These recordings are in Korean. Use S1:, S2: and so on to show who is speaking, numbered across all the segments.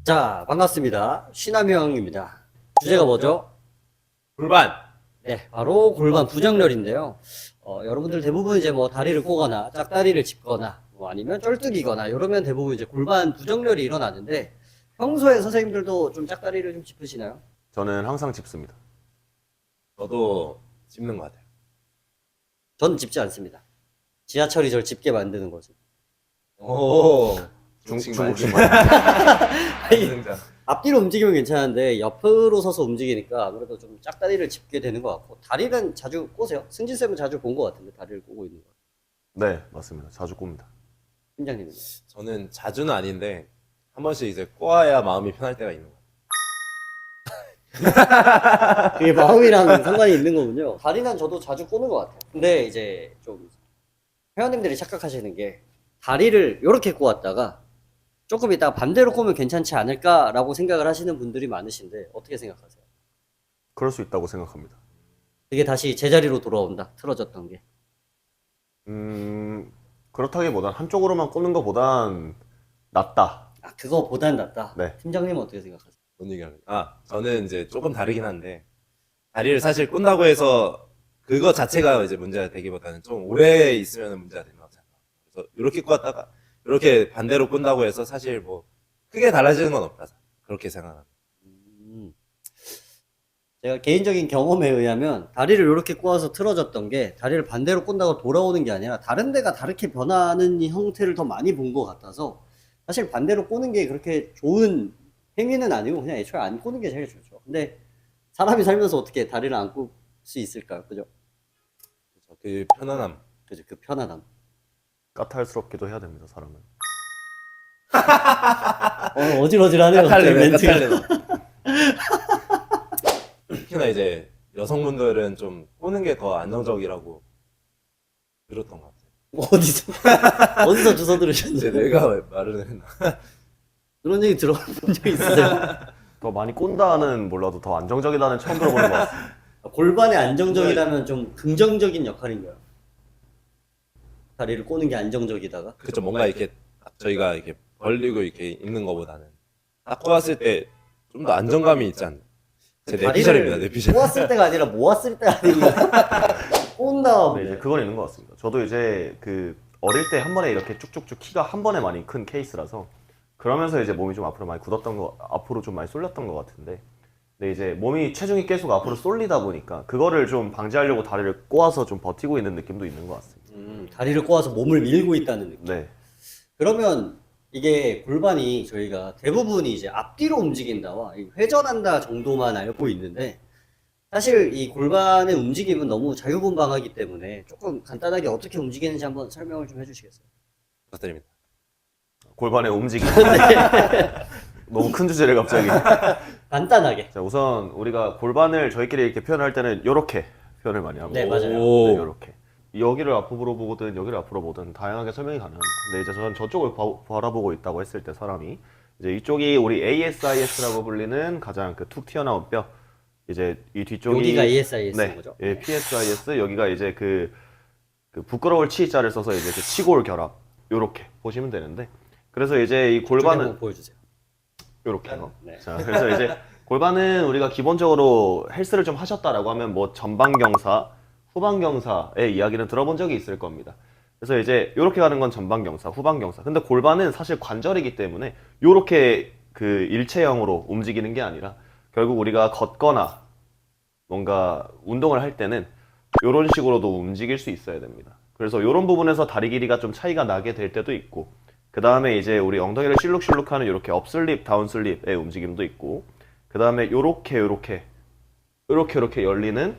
S1: 자, 반갑습니다. 쉬남형입니다. 주제가 뭐죠?
S2: 골반.
S1: 네, 바로 골반 부정렬인데요. 여러분들 대부분 이제 뭐 다리를 꼬거나 짝다리를 짚거나 뭐 아니면 쩔뚝이거나 이러면 대부분 이제 골반 부정렬이 일어나는데 평소에 선생님들도 좀 짝다리를 좀 짚으시나요?
S3: 저는 항상 짚습니다.
S2: 저도 짚는 것 같아요.
S1: 전 짚지 않습니다. 지하철이 저를 짚게 만드는 거죠.
S2: 오.
S3: 중국식
S1: 아니,
S2: 등장.
S1: 앞뒤로 움직이면 괜찮은데 옆으로 서서 움직이니까 아무래도 좀 짝다리를 짚게 되는 것 같고 다리는 자주 꼬세요? 승진쌤은 자주 본 것 같은데 다리를 꼬고 있는 거.
S3: 네, 맞습니다. 자주 꼽니다.
S1: 팀장님은?
S2: 저는 자주는 아닌데 한 번씩 이제 꼬아야 마음이 편할 때가 있는 것
S1: 그게 마음이랑 상관이 있는 거군요. 다리는 저도 자주 꼬는 것 같아요. 근데 이제 좀 회원님들이 착각하시는 게 다리를 이렇게 꼬았다가 조금 있다가 반대로 꼬면 괜찮지 않을까라고 생각을 하시는 분들이 많으신데 어떻게 생각하세요?
S3: 그럴 수 있다고 생각합니다.
S1: 그게 다시 제자리로 돌아온다. 틀어졌던 게.
S3: 그렇다기보단 한쪽으로만 꼽는 것보단 낫다.
S1: 아, 그거보단 낫다.
S3: 네.
S1: 팀장님은 어떻게 생각하세요?
S2: 뭔 얘기하는 거야? 저는 이제 조금 다르긴 한데 다리를 사실 꼰다고 해서 그거 자체가 이제 문제가 되기보다는 좀 오래 있으면 문제가 된다고 생각해요. 그래서 이렇게 꼬았다가 이렇게 반대로 꼰다고 해서 사실 뭐 크게 달라지는 건 없다. 그렇게 생각합니다.
S1: 음, 제가 개인적인 경험에 의하면 다리를 이렇게 꼬아서 틀어졌던 게 다리를 반대로 꼰다고 돌아오는 게 아니라 다른 데가 다르게 변하는 이 형태를 더 많이 본 것 같아서 사실 반대로 꼬는 게 그렇게 좋은 행위는 아니고 그냥 애초에 안 꼬는 게 제일 좋죠. 근데 사람이 살면서 어떻게 다리를 안 꼴 수 있을까요? 그죠?
S2: 그래서 그 편안함.
S1: 그죠? 그 편안함.
S3: 까탈스럽기도 해야 됩니다, 사람은.
S1: 어질어질하네요. 갑자기 멘트가.
S2: 특히나 이제 여성분들은 좀 꼬는 게 더 안정적이라고 들었던 것 같아요.
S1: 어디서 주워
S2: 이제
S1: 들으셨는지
S2: 내가 왜 말을 했나?
S1: 그런 얘기 들어본 적 있으세요?
S3: 더 많이 꼰다는 몰라도 더 안정적이다는 처음 들어보는 것 같습니다.
S1: 골반의 안정적이라면 좀 긍정적인 역할인가요? 다리를 꼬는 게 안정적이다가?
S2: 그쵸, 뭔가 이렇게 저희가 이렇게 벌리고 이렇게 있는 것보다는 딱 꼬았을 때 좀 더 안정감이 있지 않나. 제 내피셜입니다, 내피셜.
S1: 꼬았을 때가 아니라 모았을 때 아닌가? 꼰
S3: 네,
S1: 다음에.
S3: 이제 그건 있는 것 같습니다. 저도 이제 그 어릴 때 한 번에 이렇게 쭉쭉쭉 키가 한 번에 많이 큰 케이스라서 그러면서 이제 몸이 좀 앞으로 많이 굳었던 거, 앞으로 좀 많이 쏠렸던 것 같은데, 근데 이제 몸이 체중이 계속 앞으로 쏠리다 보니까 그거를 좀 방지하려고 다리를 꼬아서 좀 버티고 있는 느낌도 있는 것 같습니다.
S1: 다리를 꼬아서 몸을 밀고 있다는 느낌.
S3: 네,
S1: 그러면 이게 골반이 저희가 대부분이 이제 앞뒤로 움직인다와 이 회전한다 정도만 알고 있는데 사실 이 골반의 움직임은 너무 자유분방하기 때문에 조금 간단하게 어떻게 움직이는지 한번 설명을 좀 해주시겠어요?
S2: 부탁드립니다.
S3: 골반의 움직임. 너무 큰 주제를 갑자기.
S1: 간단하게.
S3: 자, 우선 우리가 골반을 저희끼리 이렇게 표현할 때는 이렇게 표현을 많이 하고,
S1: 네, 맞아요.
S2: 오.
S3: 네, 이렇게 여기를 앞으로 보든 여기를 앞으로 보든 다양하게 설명이 가능합니다. 근데 이제 저는 저쪽을 바라보고 있다고 했을 때 사람이 이제 이쪽이 우리 ASIS라고 불리는 가장 그 툭 튀어나온 뼈, 이제 이 뒤쪽이
S1: 여기가 ASIS인
S3: 네,
S1: 거죠?
S3: 예, PSIS, 여기가 이제 그 부끄러울 치자를 써서 이제 그 치골 결합, 요렇게 보시면 되는데, 그래서 이제 이
S1: 골반은
S3: 골반은
S1: 한번 보여주세요.
S3: 요렇게요.
S1: 네.
S3: 자, 그래서 이제 골반은 우리가 기본적으로 헬스를 좀 하셨다라고 하면 뭐 전방경사, 후방경사의 이야기는 들어본 적이 있을 겁니다. 그래서 이제 요렇게 가는 건 전방경사, 후방경사. 근데 골반은 사실 관절이기 때문에 요렇게 그 일체형으로 움직이는 게 아니라 결국 우리가 걷거나 뭔가 운동을 할 때는 요런 식으로도 움직일 수 있어야 됩니다. 그래서 요런 부분에서 다리 길이가 좀 차이가 나게 될 때도 있고, 그 다음에 이제 우리 엉덩이를 실룩실룩 하는 요렇게 업슬립, 다운슬립의 움직임도 있고, 그 다음에 요렇게 열리는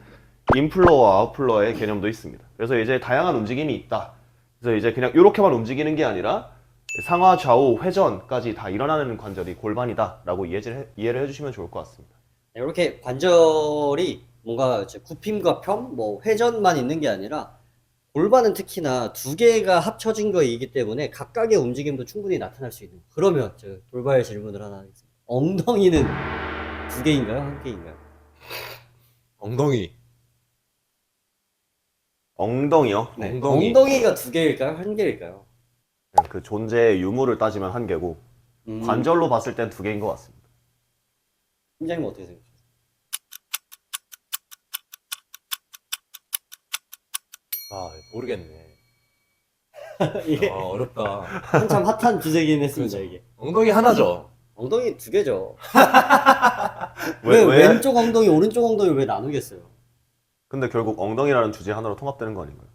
S3: 인플로어와 아웃플로어의 개념도 있습니다. 그래서 이제 다양한 움직임이 있다. 그래서 이제 그냥 요렇게만 움직이는 게 아니라 상하, 좌우, 회전까지 다 일어나는 관절이 골반이다 라고 이해를 해주시면 좋을 것 같습니다.
S1: 이렇게 관절이 뭔가 이제 굽힘과 펴, 뭐 회전만 있는 게 아니라 골반은 특히나 두 개가 합쳐진 거이기 때문에 각각의 움직임도 충분히 나타날 수 있는. 그러면 저 돌발 질문을 하나 하겠습니다. 엉덩이는 두 개인가요? 한 개인가요?
S2: 엉덩이.
S3: 엉덩이요?
S1: 네.
S2: 엉덩이.
S1: 엉덩이가 두 개일까요? 한 개일까요?
S3: 그냥 그 존재의 유무를 따지면 한 개고, 관절로 봤을 땐 두 개인 것 같습니다.
S1: 팀장님 어떻게 생각하세요?
S2: 아, 모르겠네.
S1: 이게
S2: 어렵다.
S1: 한참 핫한 주제긴 했습니다, 이게.
S2: 엉덩이 하나죠.
S1: 엉덩이 두 개죠.
S3: 왜- 왜-
S1: 왼쪽 엉덩이, 오른쪽 엉덩이 왜 나누겠어요?
S3: 근데 결국 엉덩이라는 주제 하나로 통합되는 거 아닌가요?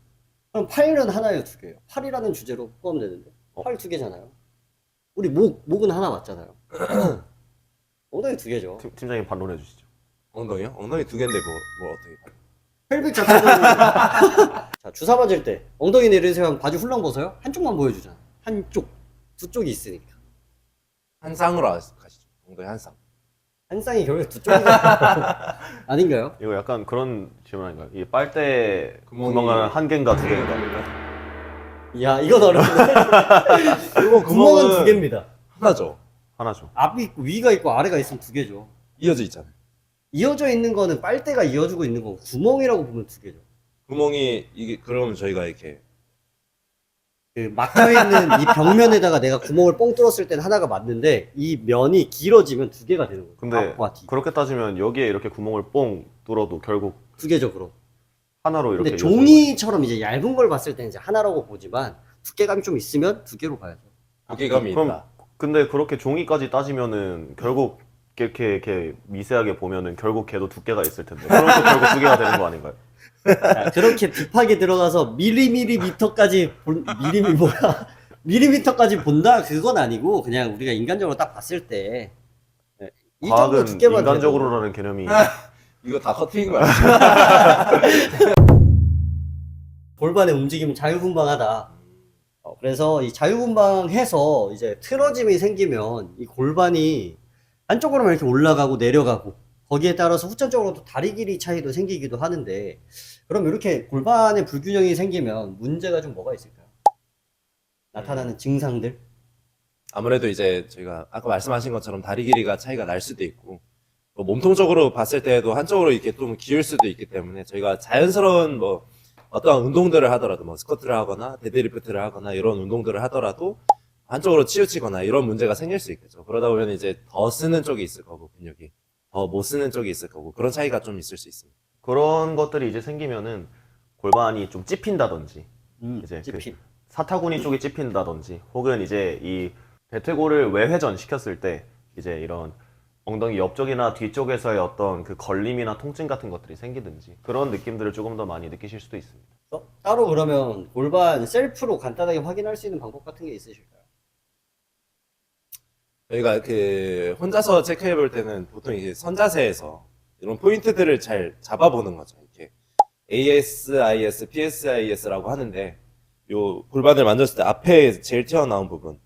S1: 그럼 팔은 하나예요, 두 개예요? 팔이라는 주제로 포함되는데? 팔 두 개잖아요. 우리 목은 하나 맞잖아요. 엉덩이 두 개죠.
S3: 팀장님 반론해 주시죠.
S2: 엉덩이요? 엉덩이 두 개인데 뭐 어떻게 봐?
S1: 펠빅 자체는 자, 주사 맞을 때 엉덩이 내리세요 하면 바지 훌렁 벗어요? 한쪽만 보여주잖아. 한쪽. 두 쪽이 있으니까.
S2: 한 쌍으로 가시죠. 엉덩이 한 쌍.
S1: 한 쌍이 결국 두 쪽이잖아요. 아닌가요?
S3: 이거 약간 그런 질문 아닌가요? 이 빨대
S2: 구멍이-
S3: 구멍은 한 개인가 두 개인가?
S1: 야, 이건 어렵네.
S2: 그리고
S1: 구멍은 두 개입니다.
S2: 하나죠.
S3: 하나죠.
S1: 앞이 있고 위가 있고 아래가 있으면 두 개죠.
S2: 이어져 있잖아요.
S1: 이어져 있는 거는 빨대가 이어주고 있는 거고 구멍이라고 보면 두 개죠.
S2: 구멍이 이게 그러면 저희가 이렇게
S1: 그 막혀있는 이 벽면에다가 내가 구멍을 뽕 뚫었을 땐 하나가 맞는데 이 면이 길어지면 두 개가 되는 거예요.
S3: 근데
S1: 앞과 뒤.
S3: 그렇게 따지면 여기에 이렇게 구멍을 뽕 뚫어도 결국
S1: 두 개죠, 그럼.
S3: 하나로 이렇게
S1: 근데
S3: 이어지는
S1: 종이처럼 이제 얇은 걸 봤을 때는 이제 하나라고 보지만 두께감이 좀 있으면 두 개로 봐야죠.
S2: 무게감이
S3: 그럼-
S2: 있다.
S3: 근데 그렇게 종이까지 따지면은 결국 이렇게 미세하게 보면은 결국 걔도 두께가 있을 텐데 그럼 또 결국 두 개가 되는 거 아닌가요?
S1: 자, 그렇게 딥하게 들어가서 밀리미터까지 밀리미터까지 본다? 그건 아니고 그냥 우리가 인간적으로 딱 봤을 때 이 정도
S3: 과학은
S1: 두께만
S3: 인간적으로라는 개념이
S2: 이거 다 커트인 거야.
S1: 골반의 움직임은 자유분방하다. 그래서 이 자유분방해서 이제 틀어짐이 생기면 이 골반이 한쪽으로만 이렇게 올라가고 내려가고 거기에 따라서 후천적으로도 다리 길이 차이도 생기기도 하는데 그럼 이렇게 골반의 불균형이 생기면 문제가 좀 뭐가 있을까요? 나타나는 증상들?
S2: 아무래도 이제 저희가 아까 말씀하신 것처럼 다리 길이가 차이가 날 수도 있고 뭐 몸통적으로 봤을 때도 한쪽으로 이렇게 좀 기울 수도 있기 때문에 저희가 자연스러운 뭐 어떠한 운동들을 하더라도 뭐 스쿼트를 하거나 데드리프트를 하거나 이런 운동들을 하더라도 한쪽으로 치우치거나 이런 문제가 생길 수 있겠죠. 그러다 보면 이제 더 쓰는 쪽이 있을 거고 근육이 더 못 쓰는 쪽이 있을 거고 그런 차이가 좀 있을 수 있습니다.
S3: 그런 것들이 이제 생기면은 골반이 좀 찝힌다든지 이제
S1: 찝힘.
S3: 사타구니 쪽이 찝힌다든지 혹은 이제 이 대퇴골을 외회전 시켰을 때 이제 이런 엉덩이 옆쪽이나 뒤쪽에서의 어떤 그 걸림이나 통증 같은 것들이 생기든지 그런 느낌들을 조금 더 많이 느끼실 수도 있습니다.
S1: 따로 그러면 골반 셀프로 간단하게 확인할 수 있는 방법 같은 게 있으실까요?
S2: 저희가 그 혼자서 체크해 볼 때는 보통 이제 선자세에서 이런 포인트들을 잘 잡아보는 거죠. 이렇게 ASIS, PSIS라고 하는데 요 골반을 만졌을 때 앞에 제일 튀어나온 부분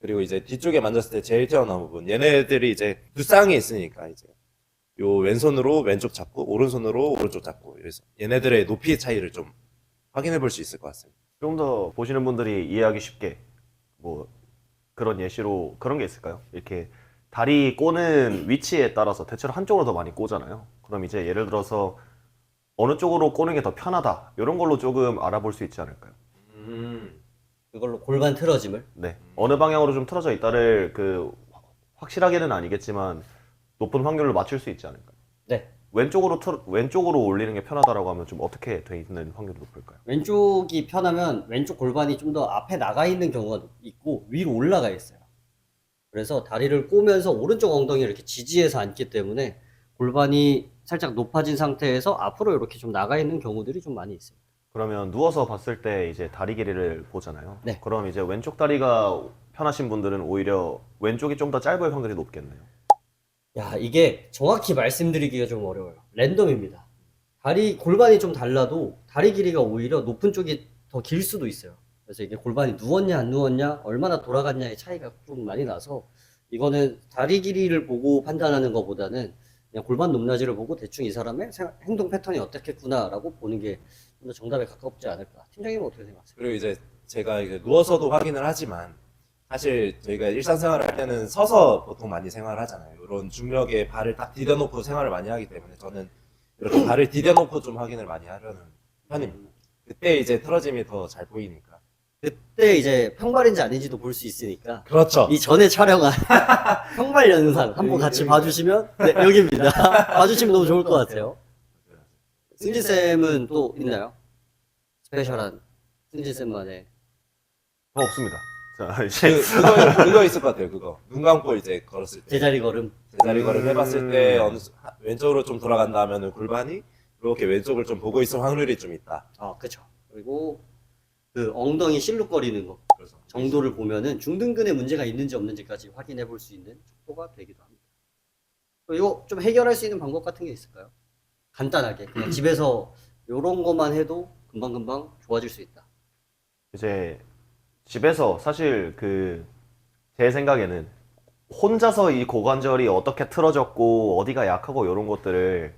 S2: 그리고 이제 뒤쪽에 만졌을 때 제일 튀어나온 부분 얘네들이 이제 두 쌍이 있으니까 이제 요 왼손으로 왼쪽 잡고 오른손으로 오른쪽 잡고 그래서 얘네들의 높이 차이를 좀 확인해 볼 수 있을 것 같습니다.
S3: 좀 더 보시는 분들이 이해하기 쉽게 뭐 그런 예시로 그런 게 있을까요? 이렇게 다리 꼬는 위치에 따라서 대체로 한쪽으로 더 많이 꼬잖아요. 그럼 이제 예를 들어서 어느 쪽으로 꼬는 게 더 편하다 이런 걸로 조금 알아볼 수 있지 않을까요?
S1: 그걸로 골반 틀어짐을?
S3: 네. 어느 방향으로 좀 틀어져 있다를 그 확실하게는 아니겠지만 높은 확률로 맞출 수 있지 않을까요?
S1: 네.
S3: 왼쪽으로 올리는 게 편하다라고 하면 좀 어떻게 돼 있는 확률이 높을까요?
S1: 왼쪽이 편하면 왼쪽 골반이 좀 더 앞에 나가 있는 경우가 있고 위로 올라가 있어요. 그래서 다리를 꼬면서 오른쪽 엉덩이를 이렇게 지지해서 앉기 때문에 골반이 살짝 높아진 상태에서 앞으로 이렇게 좀 나가 있는 경우들이 좀 많이 있습니다.
S3: 그러면 누워서 봤을 때 이제 다리 길이를 보잖아요.
S1: 네.
S3: 그럼 이제 왼쪽 다리가 편하신 분들은 오히려 왼쪽이 좀 더 짧을 확률이 높겠네요.
S1: 야, 이게 정확히 말씀드리기가 좀 어려워요. 랜덤입니다. 골반이 좀 달라도 다리 길이가 오히려 높은 쪽이 더 길 수도 있어요. 그래서 이게 골반이 누웠냐 안 누웠냐 얼마나 돌아갔냐의 차이가 좀 많이 나서 이거는 다리 길이를 보고 판단하는 것보다는 그냥 골반 높낮이를 보고 대충 이 사람의 행동 패턴이 어떻겠구나라고 보는 게 좀 더 정답에 가깝지 않을까. 팀장님은 어떻게 생각하세요?
S2: 그리고 이제 제가 이제 누워서도 확인을 하지만 사실 저희가 일상생활을 할 때는 서서 보통 많이 생활을 하잖아요. 이런 중력에 발을 딱 디뎌놓고 생활을 많이 하기 때문에 저는 이렇게 발을 디뎌놓고 좀 확인을 많이 하려는 편입니다. 그때 이제 틀어짐이 더 잘 보이니까
S1: 그때 이제 평발인지 아닌지도 볼 수 있으니까
S2: 그렇죠.
S1: 이 전에 촬영한 평발 영상 한번 같이 봐주시면 네, 여기입니다. 봐주시면 너무 좋을 것 같아요. 승진쌤은 또 있나요? 스페셜한 승진쌤만의
S3: 없습니다. 자, 이제
S2: 그거 있을 것 같아요. 그거 눈 감고 이제 걸었을 때
S1: 제자리 걸음.
S2: 제자리 걸음 해봤을 때 왼쪽으로 좀 돌아간다 하면은 골반이 이렇게 왼쪽을 좀 보고 있을 확률이 좀 있다.
S1: 그쵸. 그리고 그 엉덩이 실룩거리는 거
S2: 그래서
S1: 정도를 보면은 중등근에 문제가 있는지 없는지까지 확인해 볼 수 있는 척도가 되기도 합니다. 그리고 이거 좀 해결할 수 있는 방법 같은 게 있을까요? 간단하게 그냥 집에서 요런 것만 해도 금방금방 좋아질 수 있다.
S3: 이제 집에서 사실 제 생각에는 혼자서 이 고관절이 어떻게 틀어졌고 어디가 약하고 이런 것들을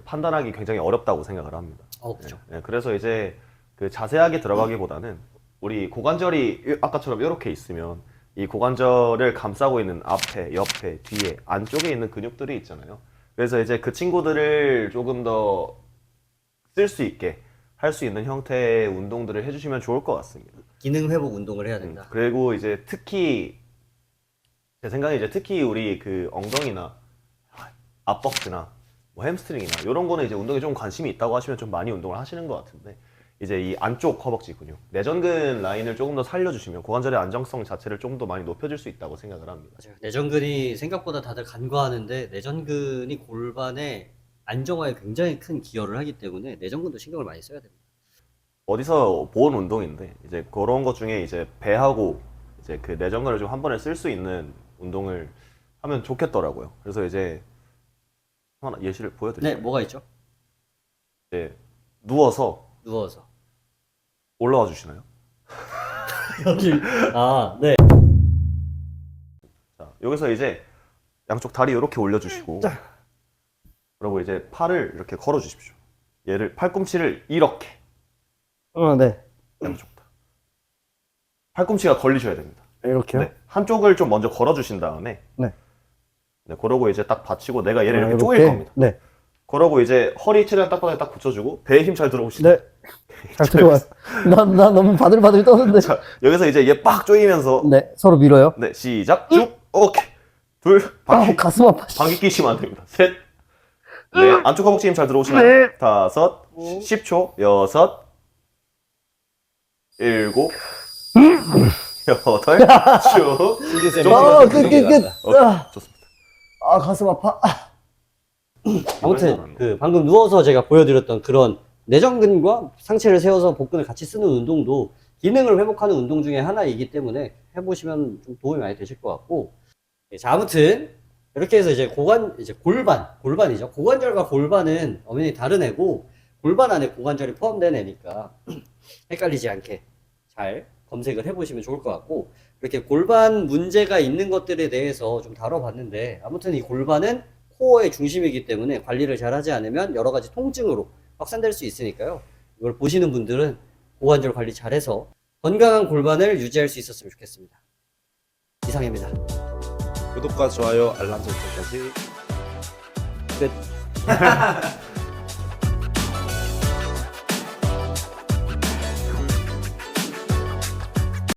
S3: 판단하기 굉장히 어렵다고 생각을 합니다.
S1: 그쵸.
S3: 네, 그래서 이제 자세하게 들어가기보다는 우리 고관절이 아까처럼 이렇게 있으면 이 고관절을 감싸고 있는 앞에, 옆에, 뒤에, 안쪽에 있는 근육들이 있잖아요. 그래서 이제 그 친구들을 조금 더 쓸 수 있게 할 수 있는 형태의 운동들을 해주시면 좋을 것 같습니다.
S1: 기능 회복 운동을 해야 된다.
S3: 그리고 이제 특히 제 생각에 이제 특히 우리 엉덩이나 앞벅지나 뭐 햄스트링이나 이런 거는 이제 운동에 좀 관심이 있다고 하시면 좀 많이 운동을 하시는 것 같은데 이제 이 안쪽 허벅지 근육, 내전근 라인을 조금 더 살려주시면 고관절의 안정성 자체를 조금 더 많이 높여줄 수 있다고 생각을 합니다.
S1: 맞아요. 내전근이 생각보다 다들 간과하는데 내전근이 골반의 안정화에 굉장히 큰 기여를 하기 때문에 내전근도 신경을 많이 써야 됩니다.
S3: 어디서 본 운동인데 이제 그런 것 중에 이제 배하고 이제 그 내전근을 좀 한 번에 쓸 수 있는 운동을 하면 좋겠더라고요. 그래서 이제 하나 예시를 보여드릴게요.
S1: 네, 뭐가 있죠?
S3: 이제 누워서
S1: 누워서.
S3: 올라와 주시나요?
S1: 여기, 네.
S3: 자, 여기서 이제 양쪽 다리 이렇게 올려주시고 그리고 이제 팔을 이렇게 걸어 주십시오. 얘를 팔꿈치를 이렇게
S4: 네.
S3: 양쪽 다. 팔꿈치가 걸리셔야 됩니다.
S4: 이렇게요?
S3: 네. 한쪽을 좀 먼저 걸어 주신 다음에
S4: 네.
S3: 네, 그러고 이제 딱 받치고 내가 얘를 이렇게
S4: 이렇게?
S3: 쪼갤 겁니다.
S4: 네.
S3: 그러고 이제 허리 최대한 딱바닥에 딱 붙여주고 배에 힘 잘 들어오시죠.
S4: 네. 잘 들어와요. 나 너무 바들바들 떠는데.
S3: 자, 여기서 이제 얘 빡 조이면서
S4: 네. 서로 밀어요.
S3: 네, 시작. 쭉. 오케이. 둘. 방귀.
S4: 가슴 아파.
S3: 방귀 끼시면 안 됩니다. 셋. 네. 안쪽 허벅지 힘 잘 들어오시나요?
S4: 네.
S3: 다섯. 10초. 여섯. 일곱. 여덟. 쭉.
S2: 승진쌤이
S4: 끝.
S3: 오케이. 좋습니다.
S4: 가슴 아파.
S1: 아무튼 방금 누워서 제가 보여드렸던 그런 내전근과 상체를 세워서 복근을 같이 쓰는 운동도 기능을 회복하는 운동 중에 하나이기 때문에 해보시면 좀 도움이 많이 되실 것 같고, 자, 아무튼 이렇게 해서 이제 골반이죠. 고관절과 골반은 엄연히 다른 애고 골반 안에 고관절이 포함된 애니까 헷갈리지 않게 잘 검색을 해보시면 좋을 것 같고, 이렇게 골반 문제가 있는 것들에 대해서 좀 다뤄봤는데, 아무튼 이 골반은 코어의 중심이기 때문에 관리를 잘 하지 않으면 여러 가지 통증으로 확산될 수 있으니까요. 이걸 보시는 분들은 고관절 관리 잘해서 건강한 골반을 유지할 수 있었으면 좋겠습니다. 이상입니다.
S2: 구독과 좋아요 알람 설정까지
S1: 끝.